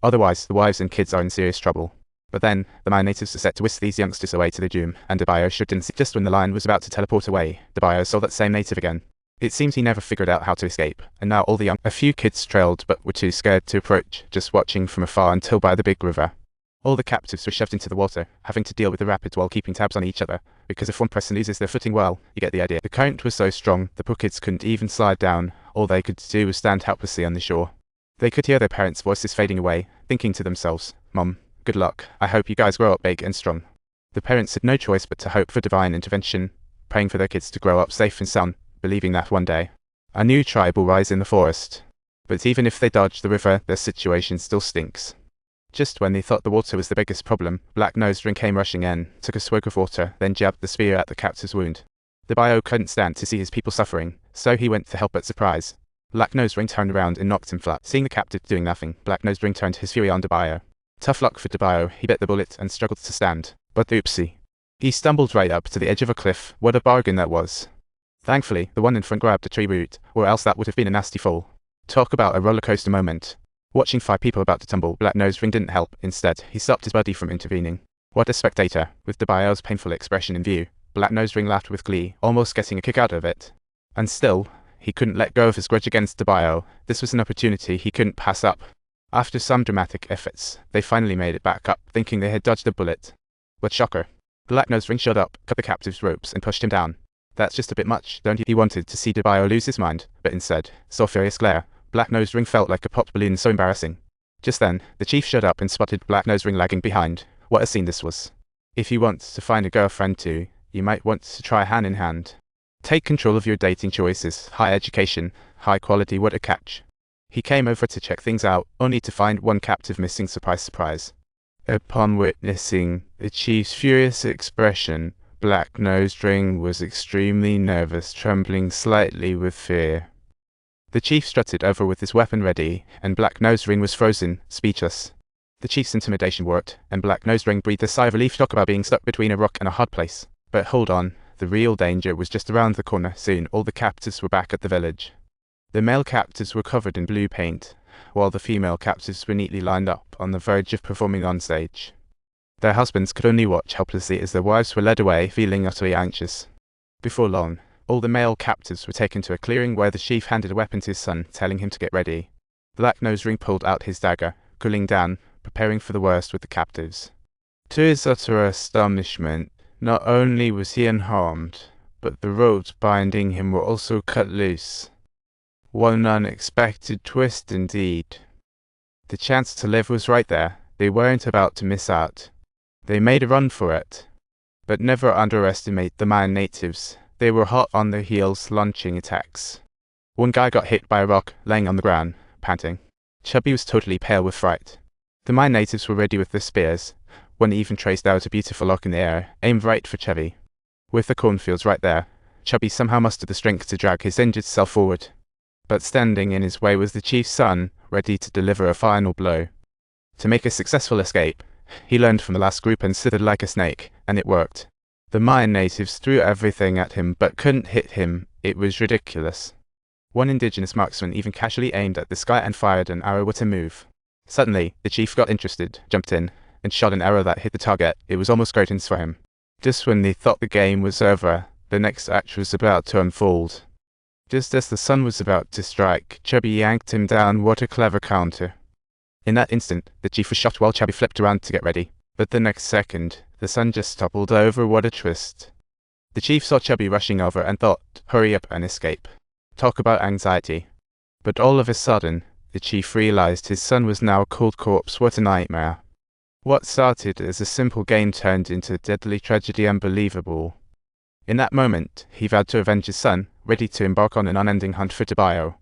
Otherwise, the wives and kids are in serious trouble. But then, the Mayan natives are set to whisk these youngsters away to the doom, and Dabayo shouldn't see. Just when the lion was about to teleport away, Dabayo saw that same native again. It seems he never figured out how to escape, and now all the young. A few kids trailed but were too scared to approach, just watching from afar until by the big river. All the captives were shoved into the water, having to deal with the rapids while keeping tabs on each other, because if one person loses their footing, well, you get the idea. The current was so strong, the poor kids couldn't even slide down. All they could do was stand helplessly on the shore. They could hear their parents' voices fading away, thinking to themselves, "Mom, good luck, I hope you guys grow up big and strong." The parents had no choice but to hope for divine intervention, praying for their kids to grow up safe and sound, believing that one day a new tribe will rise in the forest. But even if they dodge the river, their situation still stinks. Just when they thought the water was the biggest problem, Black Nose Ring came rushing in, took a swig of water, then jabbed the spear at the captive's wound. Dabayo couldn't stand to see his people suffering, so he went to help at surprise. Black Nose Ring turned around and knocked him flat. Seeing the captive doing nothing, Black Nose Ring turned his fury on Dabayo. Tough luck for Dabayo, he bit the bullet and struggled to stand. But oopsie. He stumbled right up to the edge of a cliff. What a bargain that was. Thankfully, the one in front grabbed a tree root, or else that would have been a nasty fall. Talk about a roller coaster moment. Watching 5 people about to tumble, Black Nose Ring didn't help. Instead, he stopped his buddy from intervening. What a spectator. With Dabayo's painful expression in view, Black Nose Ring laughed with glee, almost getting a kick out of it. And still, he couldn't let go of his grudge against Dabayo. This was an opportunity he couldn't pass up. After some dramatic efforts, they finally made it back up, thinking they had dodged a bullet. But shocker. Black Nose Ring showed up, cut the captive's ropes, and pushed him down. That's just a bit much, don't you? He wanted to see Dabayo lose his mind, but instead saw furious glare. Black Nose Ring felt like a popped balloon, so embarrassing. Just then, the chief showed up and spotted Black Nose Ring lagging behind. What a scene this was. If you want to find a girlfriend too, you might want to try hand in hand. Take control of your dating choices. High education, high quality, what a catch. He came over to check things out, only to find one captive missing. Surprise, surprise. Upon witnessing the chief's furious expression, Black Nose Ring was extremely nervous, trembling slightly with fear. The chief strutted over with his weapon ready, and Black Nose Ring was frozen, speechless. The chief's intimidation worked, and Black Nose Ring breathed a sigh of relief. Talk about being stuck between a rock and a hard place. But hold on, the real danger was just around the corner. Soon, all the captives were back at the village. The male captives were covered in blue paint, while the female captives were neatly lined up on the verge of performing on stage. Their husbands could only watch helplessly as their wives were led away, feeling utterly anxious. Before long, all the male captives were taken to a clearing where the chief handed a weapon to his son, telling him to get ready. Black Nose Ring pulled out his dagger, cooling down, preparing for the worst with the captives. To his utter astonishment, not only was he unharmed, but the ropes binding him were also cut loose. What an unexpected twist indeed. The chance to live was right there. They weren't about to miss out. They made a run for it. But never underestimate the Mayan natives. They were hot on their heels, launching attacks. One guy got hit by a rock, laying on the ground, panting. Chubby was totally pale with fright. The Mayan natives were ready with their spears. One even traced out a beautiful lock in the air, aimed right for Chubby. With the cornfields right there, Chubby somehow mustered the strength to drag his injured self forward. But standing in his way was the chief's son, ready to deliver a final blow. To make a successful escape, he learned from the last group and slithered like a snake, and it worked. The Mayan natives threw everything at him but couldn't hit him. It was ridiculous. One indigenous marksman even casually aimed at the sky and fired an arrow. What a move. Suddenly, the chief got interested, jumped in, and shot an arrow that hit the target. It was almost curtains for him. Just when they thought the game was over, the next act was about to unfold. Just as the sun was about to strike, Chubby yanked him down. What a clever counter. In that instant, the chief was shot while Chubby flipped around to get ready. But the next second, the sun just toppled over. What a twist. The chief saw Chubby rushing over and thought, hurry up and escape. Talk about anxiety. But all of a sudden, the chief realized his son was now a cold corpse. What a nightmare. What started as a simple game turned into a deadly tragedy. Unbelievable. In that moment, he vowed to avenge his son, ready to embark on an unending hunt for Dabayo.